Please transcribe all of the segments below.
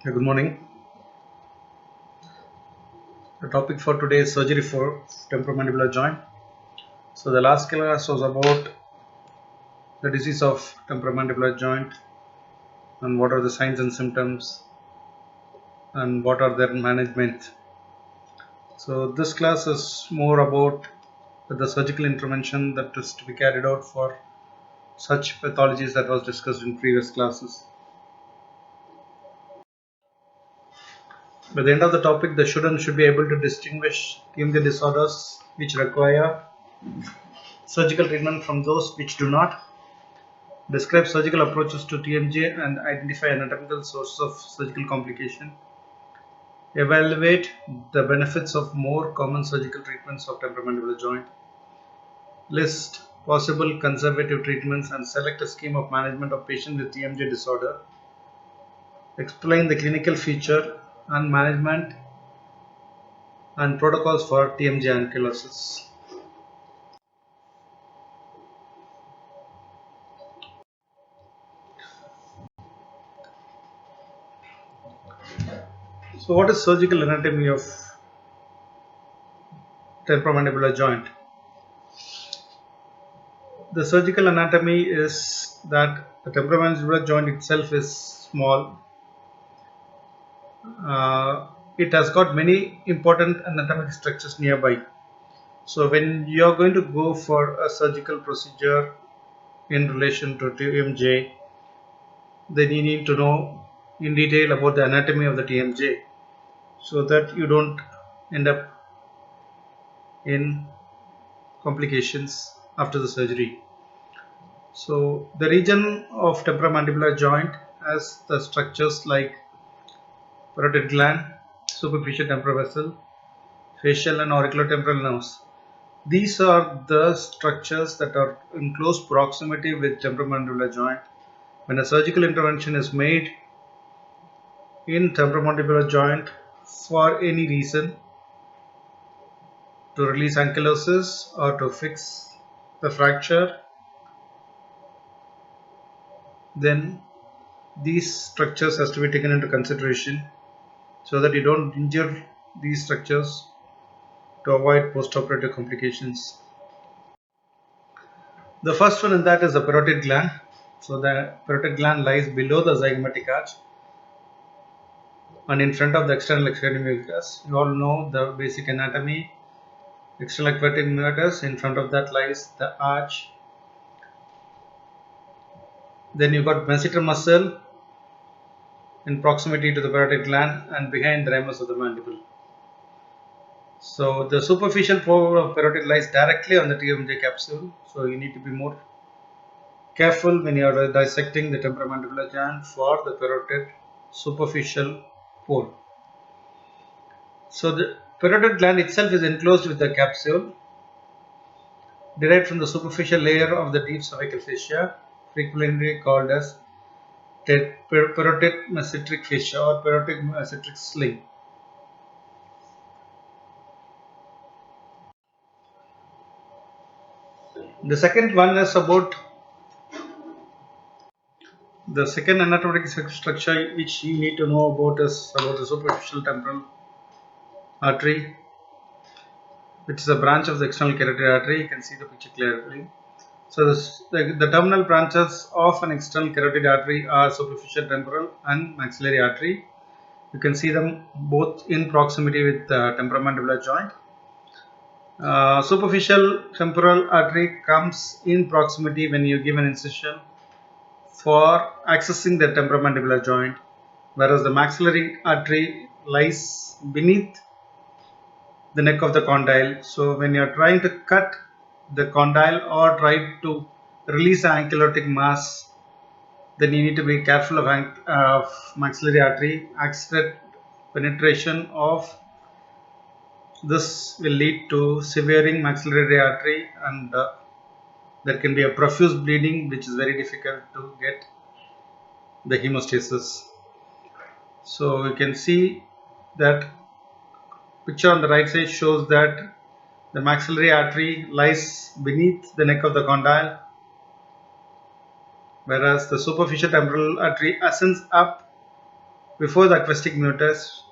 Good morning. The topic for today is surgery for temporomandibular joint. So the last class was about the disease of temporomandibular joint and what are the signs and symptoms and what are their management. So this class is more about the surgical intervention that is to be carried out for such pathologies that was discussed in previous classes. By the end of the topic, the student should be able to distinguish TMJ disorders which require surgical treatment from those which do not, describe surgical approaches to TMJ and identify anatomical sources of surgical complication. Evaluate the benefits of more common surgical treatments of temporomandibular joint. List possible conservative treatments and select a scheme of management of patient with TMJ disorder. Explain the clinical feature and management and protocols for TMJ ankylosis. So what is surgical anatomy of temporomandibular joint? The surgical anatomy is that the temporomandibular joint itself is small. It has got many important anatomic structures nearby. So when you are going to go for a surgical procedure in relation to TMJ, then you need to know in detail about the anatomy of the TMJ so that you don't end up in complications after the surgery. So the region of temporomandibular joint has the structures like parotid gland, superficial temporal vessel, facial and auriculotemporal nerves. These are the structures that are in close proximity with temporomandibular joint. When a surgical intervention is made in temporomandibular joint for any reason, to release ankylosis or to fix the fracture, then these structures has to be taken into consideration so that you don't injure these structures to avoid postoperative complications. The first one in that is the parotid gland. So the parotid gland lies below the zygomatic arch and in front of the external excreting mucus. You all know the basic anatomy. External excreting mucus, in front of that lies the arch. Then you got masseter muscle in proximity to the parotid gland and behind the ramus of the mandible. So the superficial pore of parotid lies directly on the TMJ capsule. So you need to be more careful when you are dissecting the temporomandibular joint for the parotid superficial pore. So the parotid gland itself is enclosed with the capsule derived from the superficial layer of the deep cervical fascia, frequently called as parotid masseteric fascia or parotid masseteric sling. The second one is about the second anatomic structure which you need to know about is about the superficial temporal artery, which is a branch of the external carotid artery. You can see the picture clearly. So the terminal branches of an external carotid artery are superficial temporal and maxillary artery. You can see them both in proximity with the temporomandibular joint. Superficial temporal artery comes in proximity when you give an incision for accessing the temporomandibular joint, whereas the maxillary artery lies beneath the neck of the condyle. So when you are trying to cut the condyle or try to release the ankylotic mass, then you need to be careful of maxillary artery. Accident penetration of this will lead to severing maxillary artery and there can be a profuse bleeding which is very difficult to get the hemostasis. So you can see that picture on the right side shows that the maxillary artery lies beneath the neck of the condyle, whereas the superficial temporal artery ascends up before the acoustic meatus,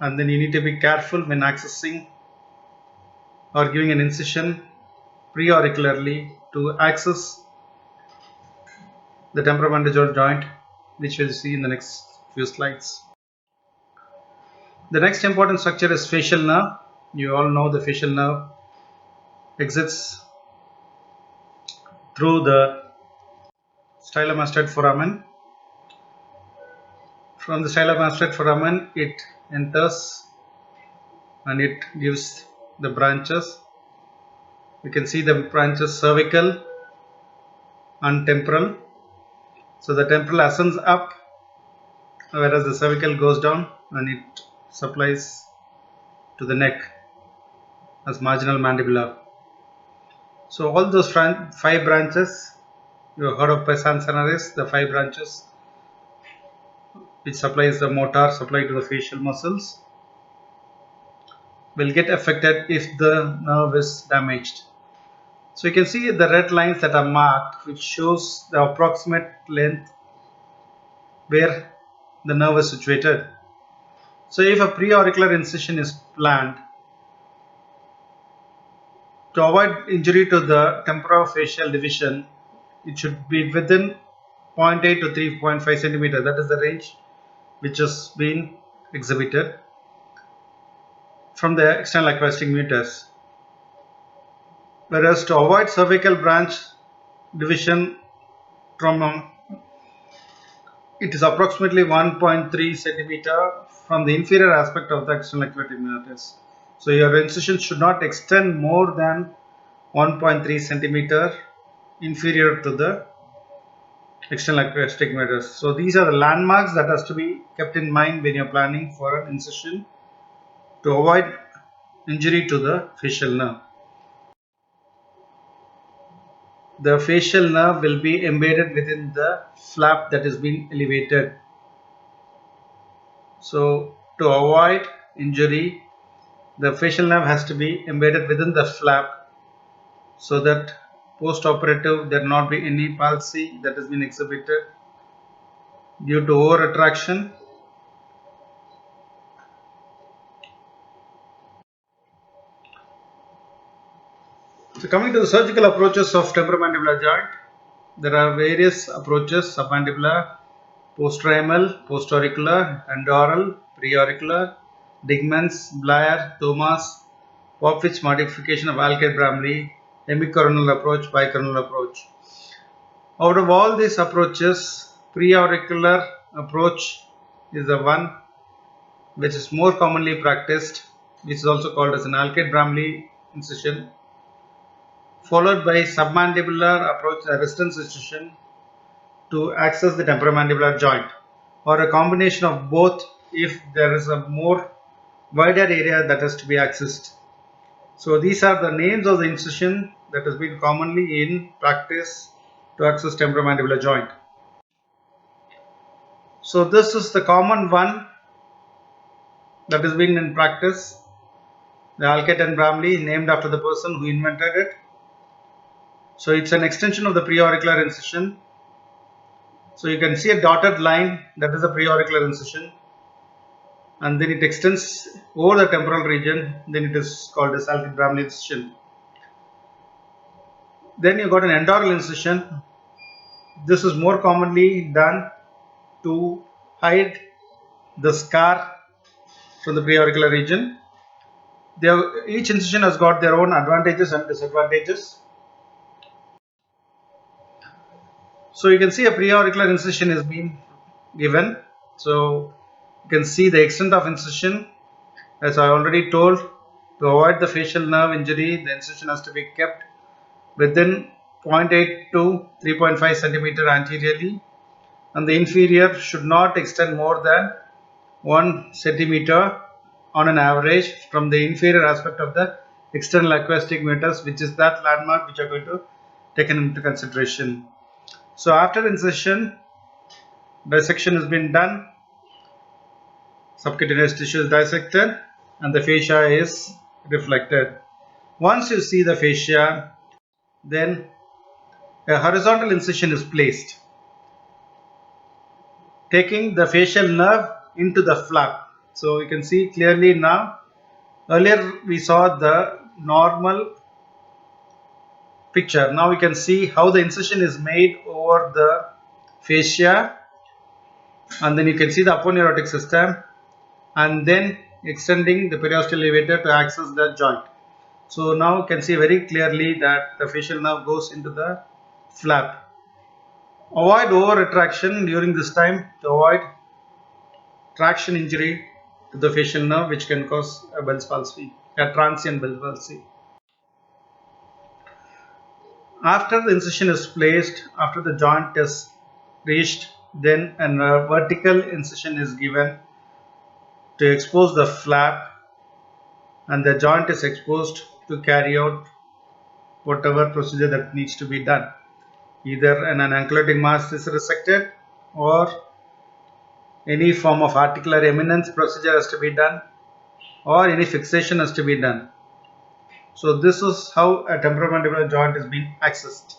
and then you need to be careful when accessing or giving an incision preauricularly to access the temporomandibular joint, which we'll see in the next few slides. The next important structure is facial nerve. You all know the facial nerve exits through the stylomastoid foramen. From the stylomastoid foramen, it enters and it gives the branches. You can see the branches cervical and temporal. So the temporal ascends up, whereas the cervical goes down and it supplies to the neck as marginal mandibular. So all those 5 branches, you have heard of pes ansanaris, the 5 branches which supplies the motor supply to the facial muscles, will get affected if the nerve is damaged. So you can see the red lines that are marked, which shows the approximate length where the nerve is situated. So if a preauricular incision is planned, to avoid injury to the temporofacial division, it should be within 0.8 to 3.5 centimeter. That is the range which has been exhibited from the external acoustic meatus. Whereas to avoid cervical branch division trauma, it is approximately 1.3 centimeter from the inferior aspect of the external acoustic meatus. So your incision should not extend more than 1.3 centimeter inferior to the external acoustic meatus. So these are the landmarks that has to be kept in mind when you are planning for an incision to avoid injury to the facial nerve. The facial nerve will be embedded within the flap that is being elevated. So to avoid injury, the facial nerve has to be embedded within the flap so that post-operative there not be any palsy that has been exhibited due to over attraction. So coming to the surgical approaches of temporomandibular joint, there are various approaches: submandibular, post-ramal, post-auricular, endoral, preauricular, Digmans, Blair, Thomas, Popwich modification of Alcott-Bramley, hemicoronal approach, bicoronal approach. Out of all these approaches, preauricular approach is the one which is more commonly practiced, which is also called as an Alcott-Bramley incision, followed by submandibular approach, a resistance incision to access the temporomandibular joint, or a combination of both if there is a more wider area that has to be accessed. So these are the names of the incision that has been commonly in practice to access temporomandibular joint. So this is the common one that has been in practice, the Alcott and Bramley, named after the person who invented it. So it's an extension of the preauricular incision. So you can see a dotted line, that is a preauricular incision, and then it extends over the temporal region, then it is called as Alcott-Bramley incision. Then you got an endoral incision. This is more commonly done to hide the scar from the preauricular region. Each incision has got their own advantages and disadvantages. So you can see a preauricular incision is being given. So you can see the extent of incision. As I already told, to avoid the facial nerve injury, the incision has to be kept within 0.8 to 3.5 centimeter anteriorly, and the inferior should not extend more than 1 centimeter on an average from the inferior aspect of the external acoustic meatus, which is that landmark which are going to taken into consideration. So after incision, dissection has been done, subcutaneous tissue is dissected, and the fascia is reflected. Once you see the fascia, then a horizontal incision is placed. taking the facial nerve into the flap. So you can see clearly now. Earlier we saw the normal picture. Now we can see how the incision is made over the fascia, and then you can see the aponeurotic system, and then extending the periosteal levator to access the joint. So now you can see very clearly that the facial nerve goes into the flap. Avoid over retraction during this time to avoid traction injury to the facial nerve, which can cause a Bell's palsy, a transient Bell's palsy. After the incision is placed, after the joint is reached, then a vertical incision is given to expose the flap, and the joint is exposed to carry out whatever procedure that needs to be done. Either an ankylosing mass is resected, or any form of articular eminence procedure has to be done, or any fixation has to be done. So this is how a temporomandibular joint is being accessed.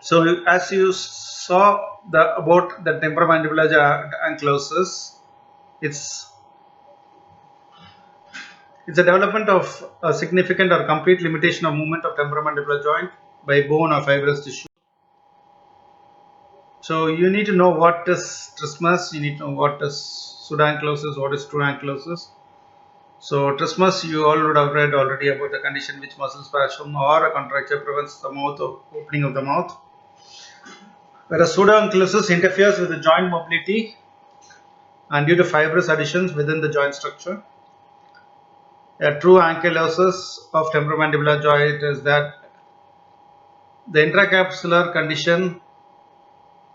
So as you saw about the temporomandibular ankylosing, it's a development of a significant or complete limitation of movement of temporomandibular joint by bone or fibrous tissue. So you need to know what is trismus, you need to know what is pseudoankylosis, what is true ankylosis. So trismus, you all would have read already about the condition which muscle spasm or a contracture prevents the mouth of opening of the mouth. Whereas pseudoankylosis interferes with the joint mobility and due to fibrous adhesions within the joint structure. A true ankylosis of temporomandibular joint is that the intracapsular condition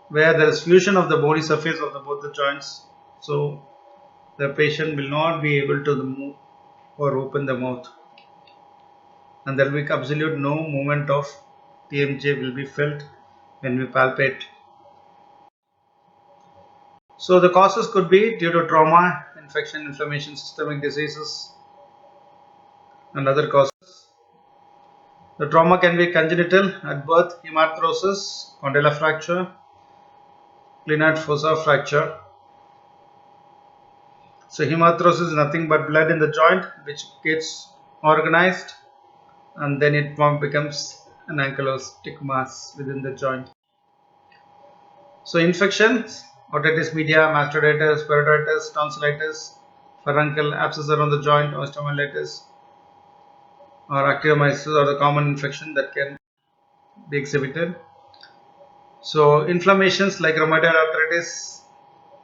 where there is fusion of the bony surface of both the joints, so the patient will not be able to move or open the mouth, and there will be absolute no movement of TMJ will be felt when we palpate. So the causes could be due to trauma, infection, inflammation, systemic diseases, and other causes. The trauma can be congenital at birth, hemarthrosis, condylar fracture, glenoid fossa fracture. So hemarthrosis is nothing but blood in the joint which gets organized, and then it becomes an ankylosing mass within the joint. So infections, otitis media, mastoiditis, periodontitis, tonsillitis, furuncle, abscess around the joint, osteomyelitis, or actinomyces are the common infection that can be exhibited. So inflammations like rheumatoid arthritis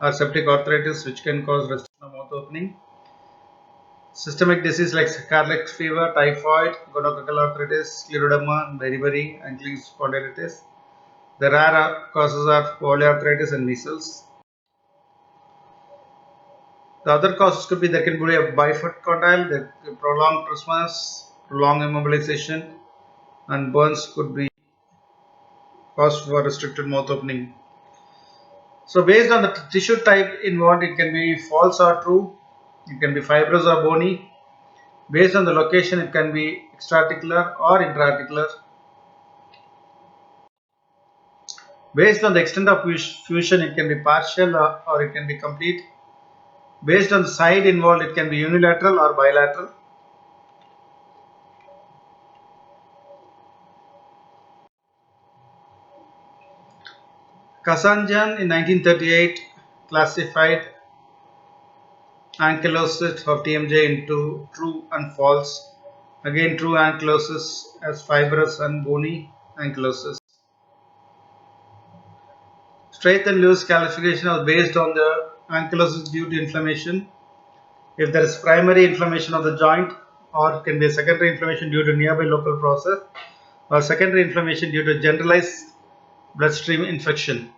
or septic arthritis, which can cause restriction of mouth opening. Systemic disease like scarlet fever, typhoid, gonococcal arthritis, scleroderma, beriberi, ankylosing spondylitis. The rare causes are polyarthritis and measles. The other causes could be there can be a bifid condyle, the prolonged trismus, prolonged immobilization, and burns could be caused for restricted mouth opening. So based on the tissue type involved, it can be false or true, it can be fibrous or bony. Based on the location, it can be extraarticular or intraarticular. Based on the extent of fusion, it can be partial or it can be complete. Based on the side involved, it can be unilateral or bilateral. Kazanjian in 1938 classified ankylosis of TMJ into true and false. Again, true ankylosis as fibrous and bony ankylosis. Straith and Lewis classification was based on the ankylosis due to inflammation. If there is primary inflammation of the joint, or it can be a secondary inflammation due to nearby local process, or secondary inflammation due to generalized bloodstream infection.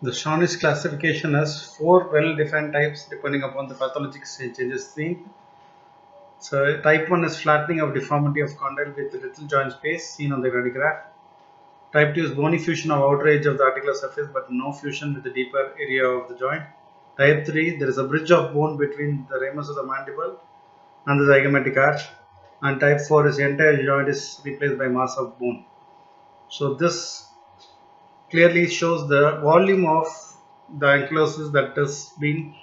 The Shawnee's classification has 4 well-defined types depending upon the pathologic changes seen. So type 1 is flattening of deformity of condyle with little joint space seen on the radiograph. Type 2 is bony fusion of outer edge of the articular surface but no fusion with the deeper area of the joint. Type 3, there is a bridge of bone between the ramus of the mandible and the zygomatic arch. and type 4 is entire joint is replaced by mass of bone. So this clearly shows the volume of the ankylosis that has been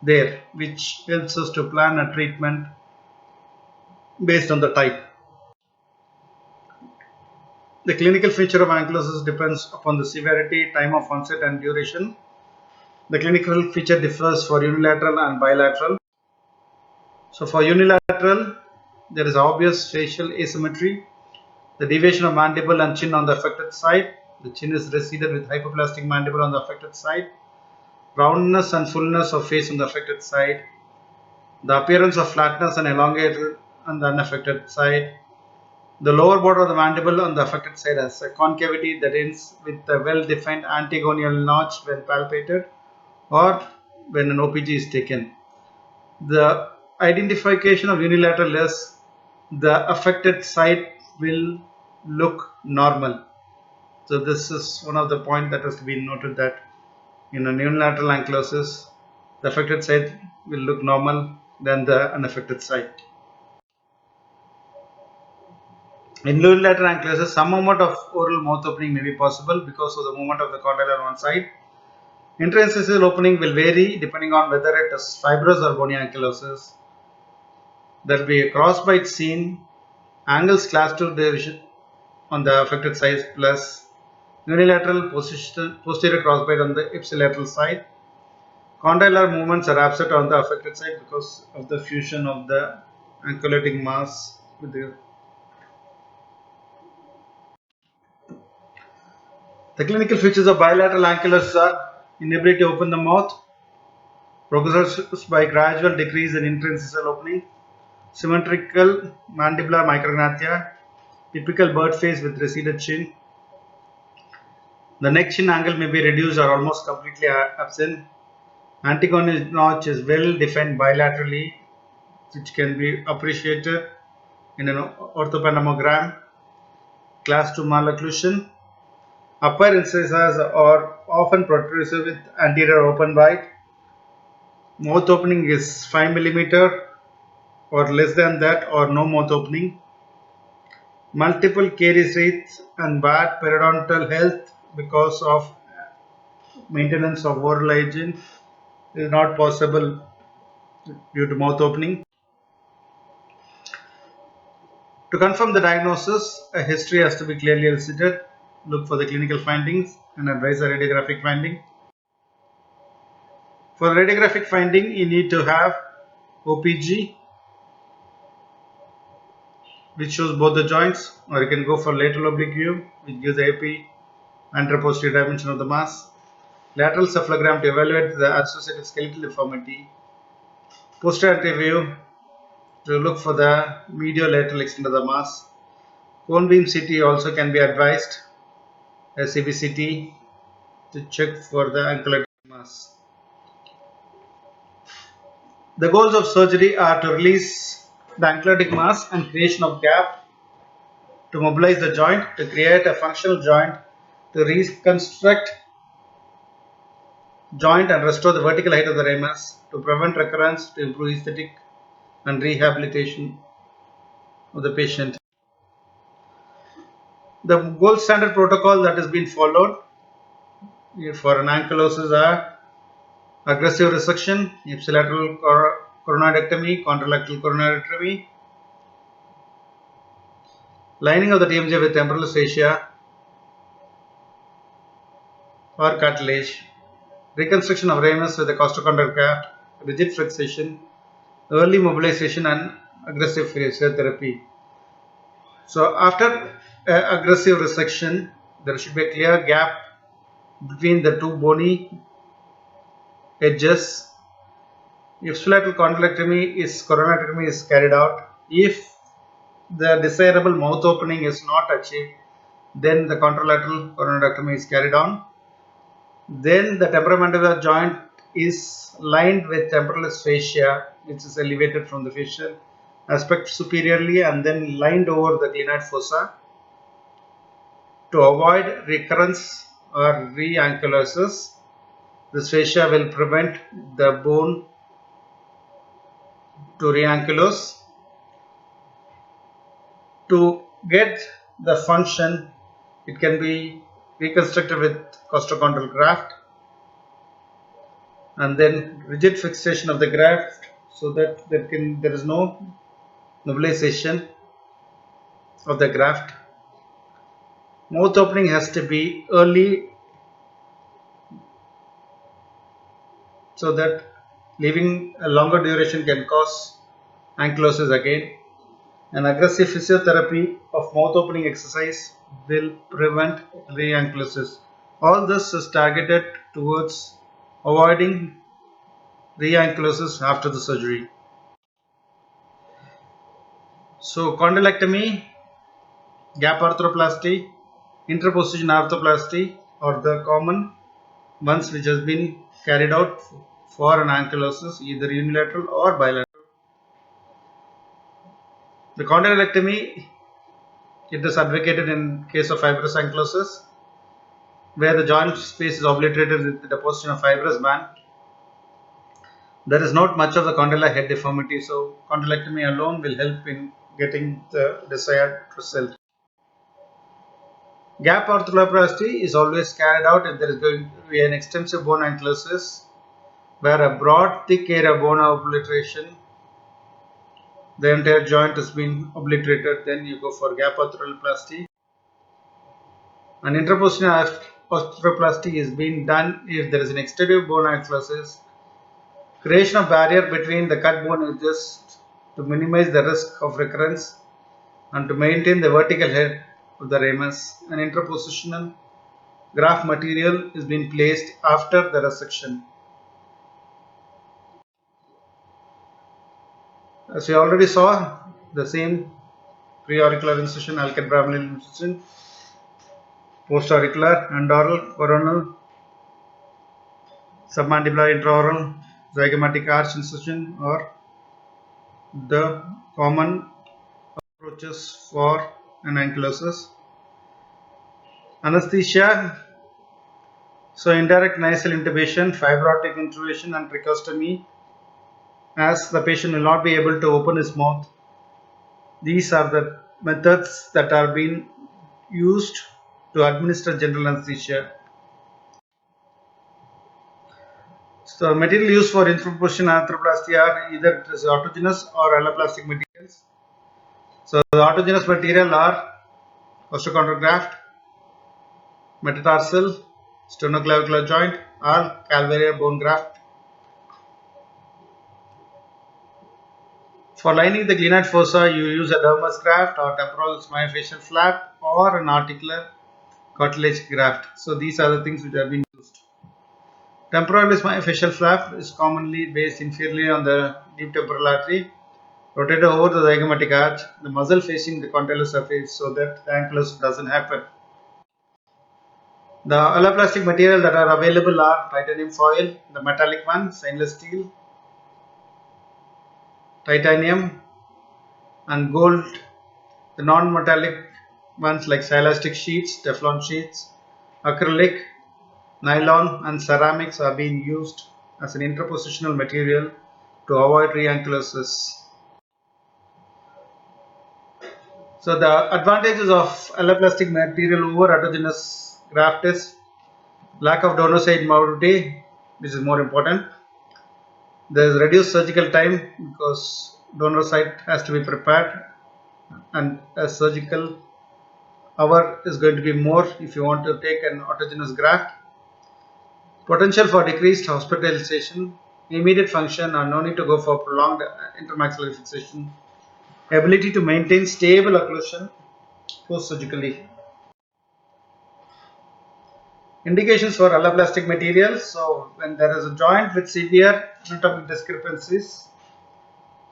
there, which helps us to plan a treatment based on the type. The clinical feature of ankylosis depends upon the severity, time of onset and duration. The clinical feature differs for unilateral and bilateral. So for unilateral, there is obvious facial asymmetry. The deviation of mandible and chin on the affected side. The chin is receded with hypoplastic mandible on the affected side. Roundness and fullness of face on the affected side. The appearance of flatness and elongated on the unaffected side. The lower border of the mandible on the affected side has a concavity that ends with a well-defined antegonial notch when palpated or when an OPG is taken. The identification of unilateral is the affected side will look normal. So this is one of the points that has to be noted, that in a unilateral ankylosis, the affected side will look normal than the unaffected side. In unilateral ankylosis, some amount of oral mouth opening may be possible because of the movement of the condyle on one side. Interincisal opening will vary depending on whether it is fibrous or bony ankylosis. There will be a crossbite seen, angles class 2 division on the affected side plus unilateral posterior crossbite on the ipsilateral side. Condylar movements are absent on the affected side because of the fusion of the ankylotic mass with the clinical features of bilateral ankylosis are inability to open the mouth, progresses by gradual decrease in interincisal opening, symmetrical mandibular micrognathia, typical bird face with receded chin. The neck chin angle may be reduced or almost completely absent. Antegonial notch is well defined bilaterally, which can be appreciated in an orthopantomogram. Class 2 malocclusion. Upper incisors are often protrusive with anterior open bite. Mouth opening is 5 mm or less than that, or no mouth opening. Multiple caries rates and bad periodontal health because of maintenance of oral hygiene is not possible due to mouth opening. To confirm the diagnosis, a history has to be clearly elicited. Look for the clinical findings and advise a radiographic finding. For radiographic finding, you need to have OPG, which shows both the joints, or you can go for lateral oblique view, which gives the AP anteroposterior dimension of the mass. Lateral cephalogram to evaluate the associated skeletal deformity. Posterior view to look for the medial-lateral extent of the mass. Cone beam CT also can be advised, a CBCT, to check for the ankylotic mass. The goals of surgery are to release the ankylotic mass and creation of gap, to mobilize the joint, to create a functional joint, to reconstruct joint and restore the vertical height of the ramus, to prevent recurrence, to improve aesthetic and rehabilitation of the patient. The gold standard protocol that has been followed for an ankylosis are aggressive resection, ipsilateral coronoidectomy, contralateral coronoidectomy, lining of the TMJ with temporal fascia or cartilage, reconstruction of ramus with a costochondral graft, rigid fixation, early mobilization and aggressive physiotherapy. So after aggressive resection, there should be a clear gap between the two bony edges. If ipsilateral coronoidectomy is carried out, if the desirable mouth opening is not achieved, then the contralateral coronoidectomy is carried on. Then the temporomandibular joint is lined with temporalis fascia, which is elevated from the facial aspect superiorly and then lined over the glenoid fossa. To avoid recurrence or re-ankylosis, this fascia will prevent the bone to re-ankylose. To get the function, it can be reconstructed with costochondral graft and then rigid fixation of the graft so that there is no mobilization of the graft. Mouth opening has to be early so that leaving a longer duration can cause ankylosis again. An aggressive physiotherapy of mouth opening exercise will prevent re-ankylosis. All this is targeted towards avoiding re-ankylosis after the surgery. So condylectomy, gap arthroplasty, interposition arthroplasty are the common ones which has been carried out for an ankylosis, either unilateral or bilateral. The condylectomy, it is advocated in case of fibrous ankylosis, where the joint space is obliterated with the deposition of fibrous band. There is not much of the condylar head deformity, so condylectomy alone will help in getting the desired result. Gap arthroplasty is always carried out if there is going to be an extensive bone ankylosis, where a broad thick area bone obliteration, the entire joint has been obliterated, then you go for gap arthroplasty. An interposition arthroplasty is being done if there is an exterior bone ankylosis. Creation of barrier between the cut bone edges to minimize the risk of recurrence and to maintain the vertical head of the ramus. An interpositional graft material is being placed after the resection. As we already saw, the same preauricular incision, alkyd-Bramley incision, postauricular, endoral, coronal, submandibular, intraoral, zygomatic arch incision are the common approaches for an ankylosis. Anesthesia, so indirect nasal intubation, fiber optic intubation and tracheostomy, as the patient will not be able to open his mouth. These are the methods that are being used to administer general anesthesia. So material used for interposition arthroplasty are either it is autogenous or alloplastic materials. So the autogenous material are costochondral graft, metatarsal, sternoclavicular joint or calvarear bone graft. For lining the glenoid fossa, you use a dermis graft or temporal myofascial flap or an articular cartilage graft. So these are the things which have been used. Temporalis myofascial flap is commonly based inferiorly on the deep temporal artery, rotated over the zygomatic arch, the muscle facing the condylar surface so that the ankylosis doesn't happen. The alloplastic material that are available are titanium foil, the metallic one, stainless steel, titanium and gold. The non-metallic ones like silastic sheets, Teflon sheets, acrylic, nylon and ceramics are being used as an interpositional material to avoid re-ankylosis. So the advantages of alloplastic material over autogenous graft is lack of donor site morbidity, which is more important. There is reduced surgical time because donor site has to be prepared and a surgical hour is going to be more if you want to take an autogenous graft. Potential for decreased hospitalization, immediate function and no need to go for prolonged intermaxillary fixation. Ability to maintain stable occlusion post-surgically. Indications for alloplastic materials. So when there is a joint with severe anatomic discrepancies,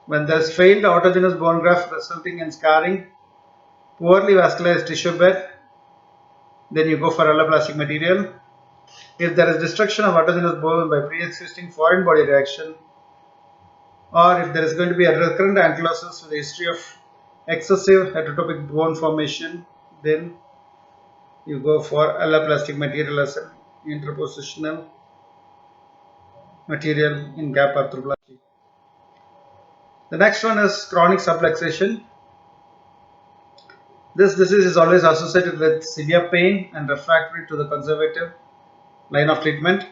when there is failed autogenous bone graft resulting in scarring, poorly vascularized tissue bed, then you go for alloplastic material. If there is destruction of autogenous bone by pre-existing foreign body reaction, or if there is going to be a recurrent ankylosis with a history of excessive heterotopic bone formation, then you go for alloplastic material as an interpositional material in gap arthroplasty. The next one is chronic subluxation. This disease is always associated with severe pain and refractory to the conservative line of treatment.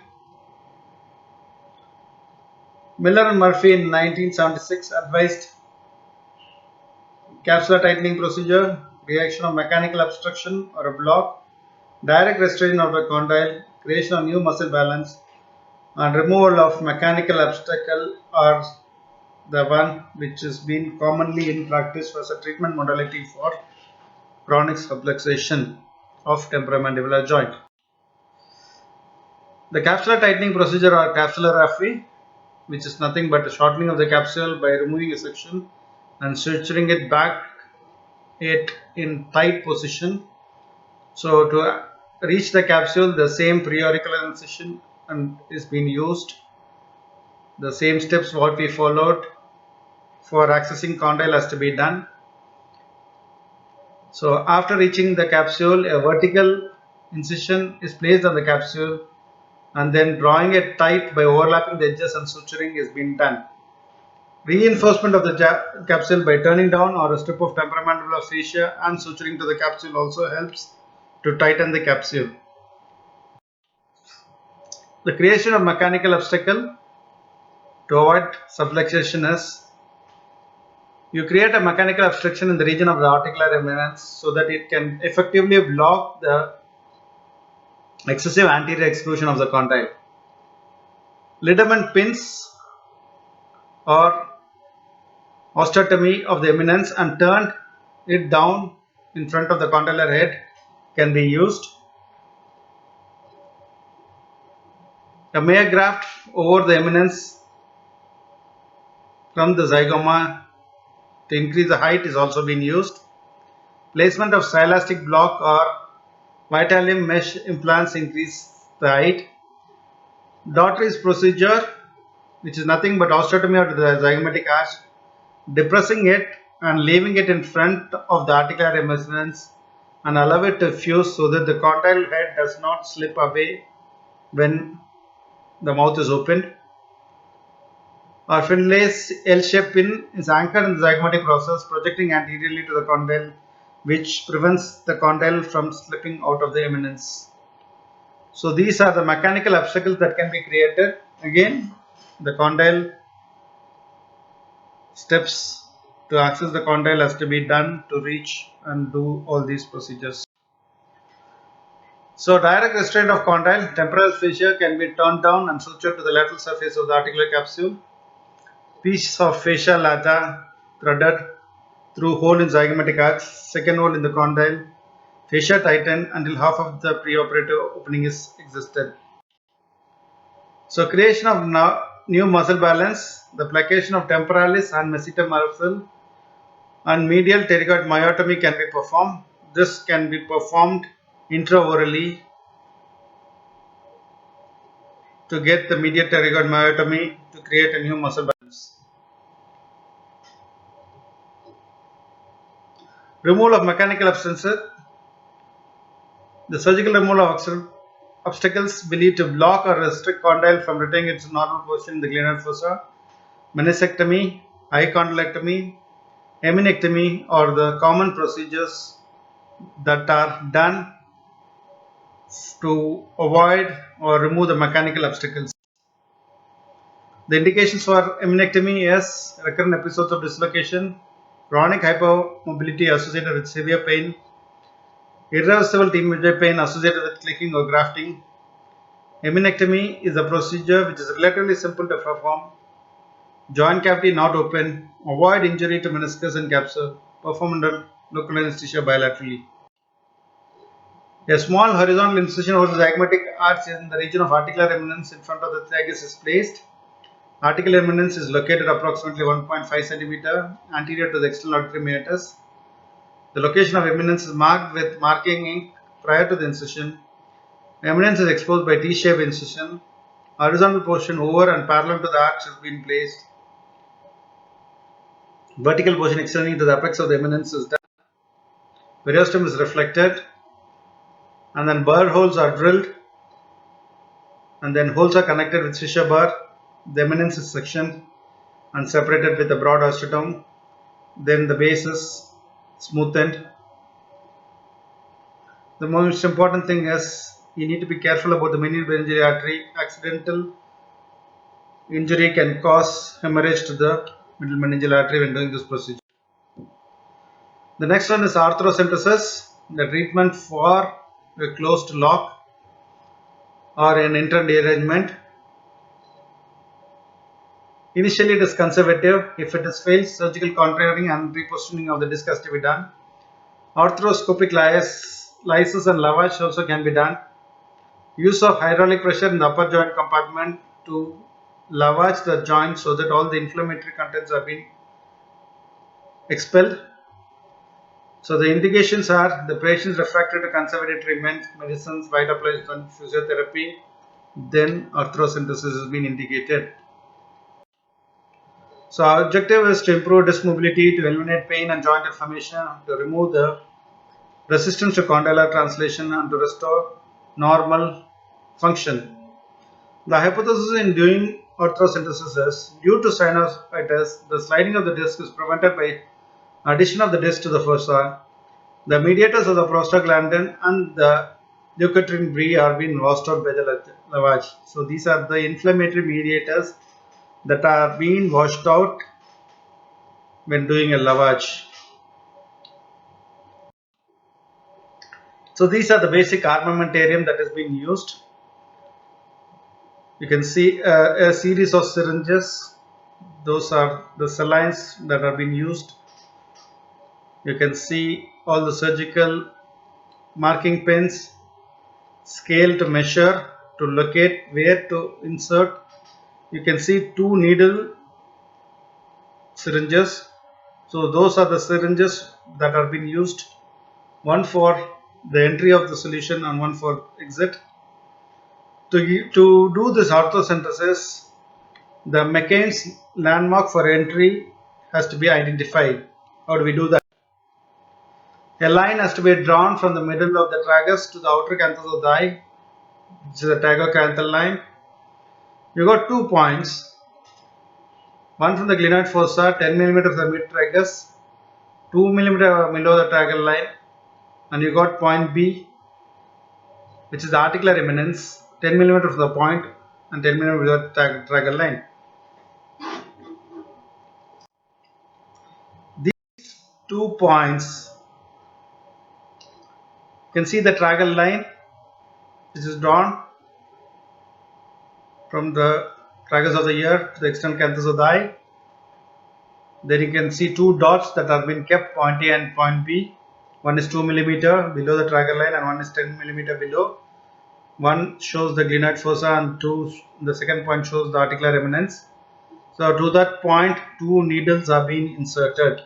Miller and Murphy in 1976 advised capsular tightening procedure, reaction of mechanical obstruction or a block, direct restoration of the condyle, creation of new muscle balance, and removal of mechanical obstacle are the one which has been commonly in practice as a treatment modality for chronic subluxation of temporomandibular joint. The capsular tightening procedure or capsulorrhaphy, which is nothing but a shortening of the capsule by removing a section and suturing it back in tight position. So to reach the capsule, the same preauricular incision and is being used. The same steps what we followed for accessing condyle has to be done. So after reaching the capsule, a vertical incision is placed on the capsule and then drawing it tight by overlapping the edges and suturing is being done. Reinforcement of the capsule by turning down or a strip of temporomandibular fascia and suturing to the capsule also helps to tighten the capsule. The creation of mechanical obstacle to avoid subluxation is you create a mechanical obstruction in the region of the articular eminence so that it can effectively block the excessive anterior exclusion of the condyle. Ligament pins or osteotomy of the eminence and turned it down in front of the condylar head can be used. A Mayer graft over the eminence from the zygoma to increase the height is also being used. Placement of silastic block or Vitalium mesh implants increase the height. Daughtry's procedure, which is nothing but osteotomy of the zygomatic arch, depressing it and leaving it in front of the articular eminence and allow it to fuse so that the condyle head does not slip away when the mouth is opened. Or Finlay's L-shaped pin is anchored in the zygomatic process, projecting anteriorly to the condyle, which prevents the condyle from slipping out of the eminence. So these are the mechanical obstacles that can be created. Again, the condyle steps to access the condyle has to be done to reach and do all these procedures. So direct restraint of condyle, temporal fascia can be turned down and sutured to the lateral surface of the articular capsule. Piece of fascia lata threaded through hole in zygomatic arch, second hole in the condyle, fascia tightened until half of the preoperative opening is existed. So creation of new muscle balance, the plication of temporalis and masseter muscle and medial pterygoid myotomy can be performed. This can be performed intraorally to get the medial pterygoid myotomy to create a new muscle balance. Removal of mechanical obstruction. The surgical removal of obstacles believed to block or restrict condyle from retaining its normal position in the glenoid fossa. Meniscectomy, eye condylectomy, eminectomy are the common procedures that are done to avoid or remove the mechanical obstacles. The indications for eminectomy is recurrent episodes of dislocation, chronic hypermobility associated with severe pain, irreversible TMJ pain associated with clicking or grafting. Eminectomy is a procedure which is relatively simple to perform. Joint cavity not open, avoid injury to meniscus and capsule, perform under local anesthesia bilaterally. A small horizontal incision over the zygomatic arch in the region of articular eminence in front of the tragus is placed. Articular eminence is located approximately 1.5 cm anterior to the external auditory meatus. The location of eminence is marked with marking ink prior to the incision. Eminence is exposed by T-shaped incision. Horizontal portion over and parallel to the arch has been placed. Vertical portion extending to the apex of the eminence is done. Periosteum is reflected, and then burr holes are drilled, and then holes are connected with fissure bar. The eminence is sectioned and separated with a broad osteotome. Then the base is smoothened. The most important thing is you need to be careful about the meningeal artery. Accidental injury can cause hemorrhage to the middle meningeal artery when doing this procedure. The next one is arthrocentesis, the treatment for a closed lock or an internal derangement. Initially, it is conservative. If it is failed, surgical contouring and repositioning of the disc has to be done. Arthroscopic lysis and lavage also can be done. Use of hydraulic pressure in the upper joint compartment to lavage the joint so that all the inflammatory contents are being expelled. So the indications are the patient refractory to conservative treatment, medicines, vitaplace and physiotherapy, then arthrocentesis has been indicated. So our objective is to improve disc mobility, to eliminate pain and joint inflammation, to remove the resistance to condylar translation and to restore normal function. The hypothesis in doing arthrocentesis is due to sinusitis, the sliding of the disc is prevented by addition of the disc to the fossa. The mediators of the prostaglandin and the leukotriene B are being washed out by the lavage. So these are the inflammatory mediators that are being washed out when doing a lavage. So these are the basic armamentarium that is being used. You can see a series of syringes. Those are the salines that are being used. You can see all the surgical marking pens, scale to measure, to locate where to insert. You can see 2 needle syringes. So those are the syringes that are being used, one for the entry of the solution and one for exit. To do this arthrocentesis, the McCain's landmark for entry has to be identified. How do we do that? A line has to be drawn from the middle of the tragus to the outer canthus of the eye, which is the tragocanthal line. You got 2 points, one from the glenoid fossa, 10 mm from the mid tragus, 2 mm below the tragal line, and you got point B, which is the articular eminence, 10 mm from the point and 10 mm below the tragal line. These 2 points, you can see the tragal line which is drawn from the tragus of the ear to the external canthus of the eye. Then you can see 2 dots that have been kept, point A and point B. One is 2 mm below the tragal line and one is 10 mm below. One shows the glenoid fossa and the second point shows the articular eminence. So to that point, 2 needles are being inserted.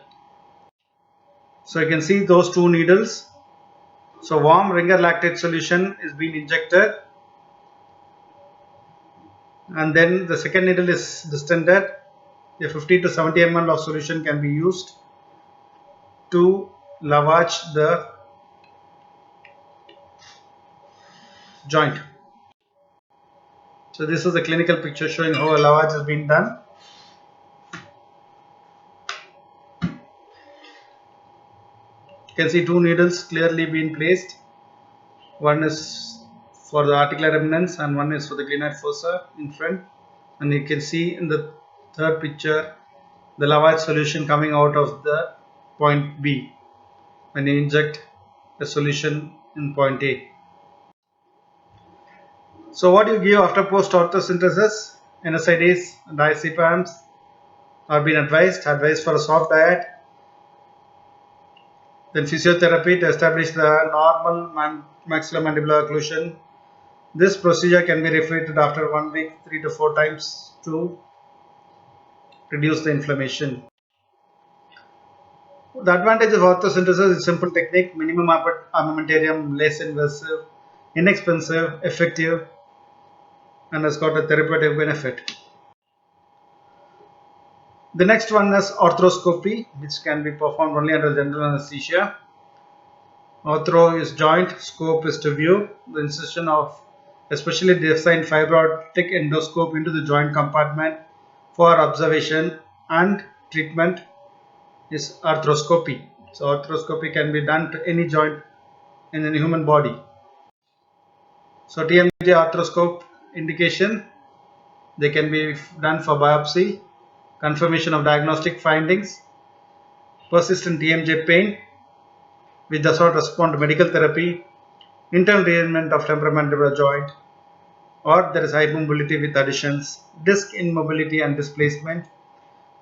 So you can see those 2 needles. So warm Ringer lactate solution is being injected, and then the second needle is distended. A 50 to 70 ml of solution can be used to lavage the joint. So this is a clinical picture showing how a lavage has been done. You can see 2 needles clearly being placed. One is for the articular eminence and one is for the glenoid fossa in front. And you can see in the third picture the lavage solution coming out of the point B when you inject a solution in point A. So what you give after post arthrocentesis? NSAIDs and diazepams are being advised for a soft diet. Then physiotherapy to establish the normal maxillomandibular occlusion. This procedure can be repeated after 1 week 3 to 4 times to reduce the inflammation. The advantage of arthrocentesis is simple technique, minimum armamentarium, less invasive, inexpensive, effective, and has got a therapeutic benefit. The next one is arthroscopy, which can be performed only under general anesthesia. Arthro is joint, scope is to view. The insertion of especially designed fiber optic endoscope into the joint compartment for observation and treatment is arthroscopy. So arthroscopy can be done to any joint in the human body. So TMJ arthroscope indication, they can be done for biopsy, confirmation of diagnostic findings, persistent TMJ pain which does not respond to medical therapy, internal realignment of temporomandibular joint, or there is hypermobility with additions, disc immobility and displacement,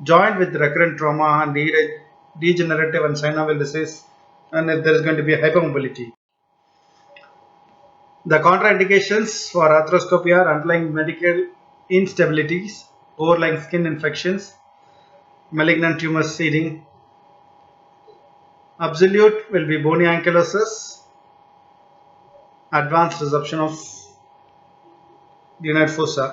joint with recurrent trauma and degenerative and synovial disease, and if there is going to be a hypermobility. The contraindications for arthroscopy are underlying medical instabilities, overlying skin infections, malignant tumor seeding. Absolute will be bony ankylosis, advanced resorption of the unit fossa.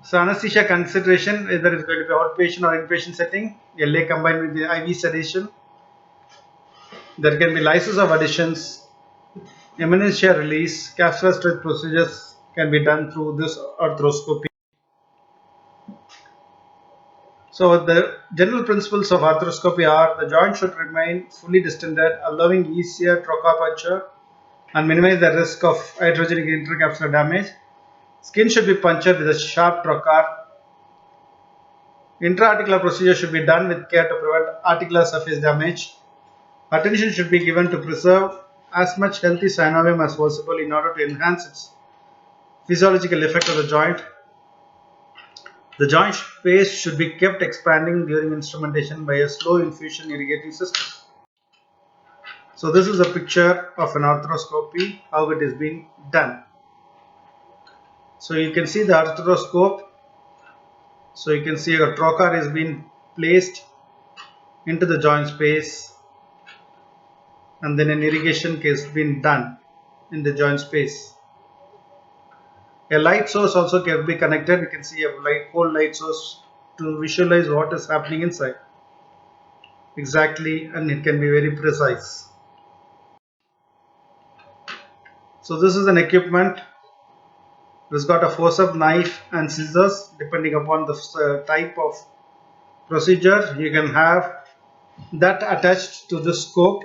So anesthesia consideration, either it's going to be outpatient or inpatient setting, LA combined with the IV sedation. There can be lysis of additions, amenorrhea release, capsular stretch procedures can be done through this arthroscopy. So the general principles of arthroscopy are: the joint should remain fully distended, allowing easier trocar puncture and minimize the risk of iatrogenic intercapsular damage. Skin should be punctured with a sharp trocar. Intra-articular procedure should be done with care to prevent articular surface damage. Attention should be given to preserve as much healthy synovium as possible in order to enhance its physiological effect of the joint. The joint space should be kept expanding during instrumentation by a slow infusion irrigating system. So this is a picture of an arthroscopy, how it is being done. So you can see the arthroscope. So you can see a trocar is being placed into the joint space, and then an irrigation is being done in the joint space. A light source also can be connected. You can see a cold light source to visualize what is happening inside exactly, and it can be very precise. So this is an equipment. It's got a forceps knife and scissors. Depending upon the type of procedure, you can have that attached to the scope,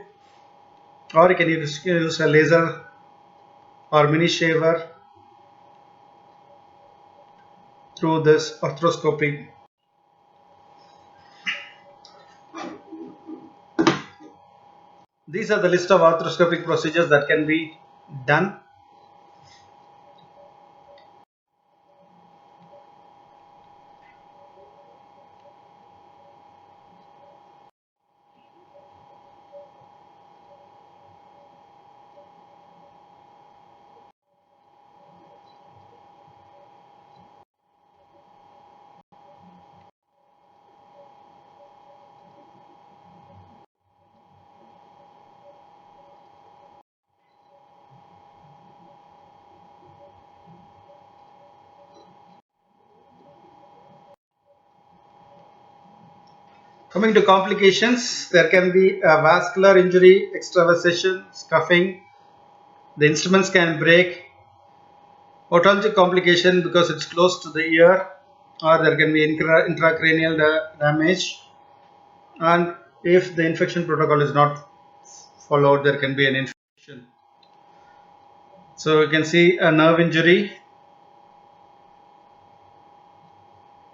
or you can use a laser or mini shaver through this arthroscopy. These are the list of arthroscopic procedures that can be done. Coming to complications, there can be a vascular injury, extravasation, scuffing. The instruments can break. Otologic complication because it's close to the ear, or there can be intracranial damage. And if the infection protocol is not followed, there can be an infection. So you can see a nerve injury.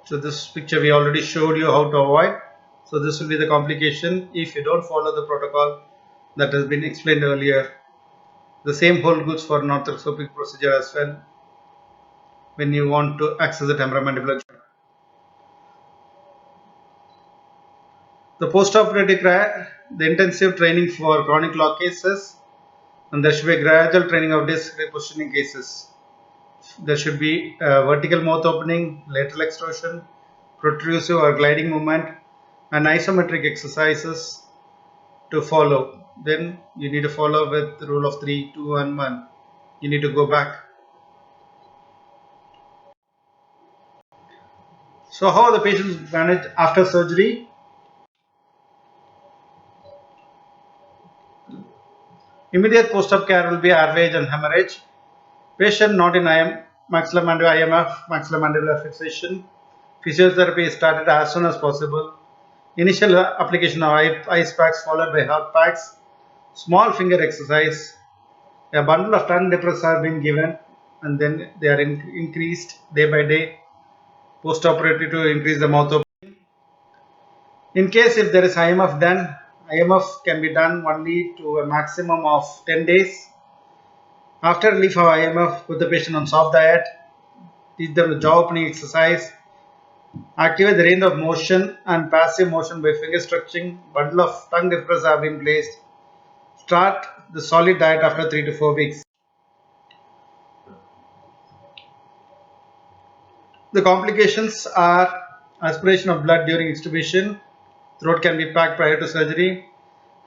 So this picture we already showed you how to avoid. So this will be the complication if you don't follow the protocol that has been explained earlier. The same holds good for an arthroscopic procedure as well when you want to access the temporomandibular joint. The postoperative the intensive training for chronic lock cases, and there should be a gradual training of disc repositioning cases. There should be vertical mouth opening, lateral extrusion, protrusive or gliding movement, and isometric exercises to follow. Then you need to follow with the rule of 3, 2, and 1. You need to go back. So how are the patients managed after surgery? Immediate post-op care will be airway and hemorrhage. Patient not in IMF, maxillomandibular fixation. Physiotherapy is started as soon as possible. Initial application of ice packs followed by hot packs. Small finger exercise. A bundle of tongue depressors have been given and then they are increased day by day post-operative to increase the mouth opening. In case if there is IMF done, IMF can be done only to a maximum of 10 days. After relief of IMF, put the patient on soft diet, teach them the jaw opening exercise, activate the range of motion and passive motion by finger stretching, bundle of tongue depressors have been placed. Start the solid diet after 3 to 4 weeks. The complications are aspiration of blood during extubation, throat can be packed prior to surgery,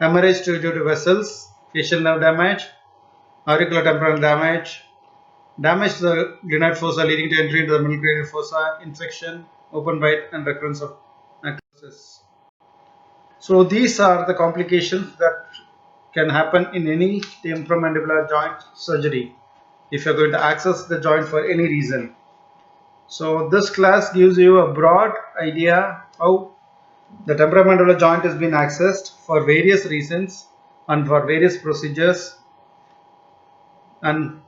hemorrhage due to vessels, facial nerve damage, auriculotemporal damage, damage to the glenoid fossa leading to entry into the middle cranial fossa, infection, open bite, and recurrence of necrosis. So these are the complications that can happen in any temporomandibular joint surgery if you are going to access the joint for any reason. So this class gives you a broad idea how the temporomandibular joint has been accessed for various reasons and for various procedures, and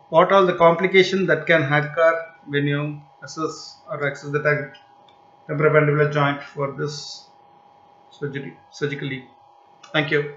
what are the complications that can occur when you access the temporomandibular joint for this surgery surgically. Thank you.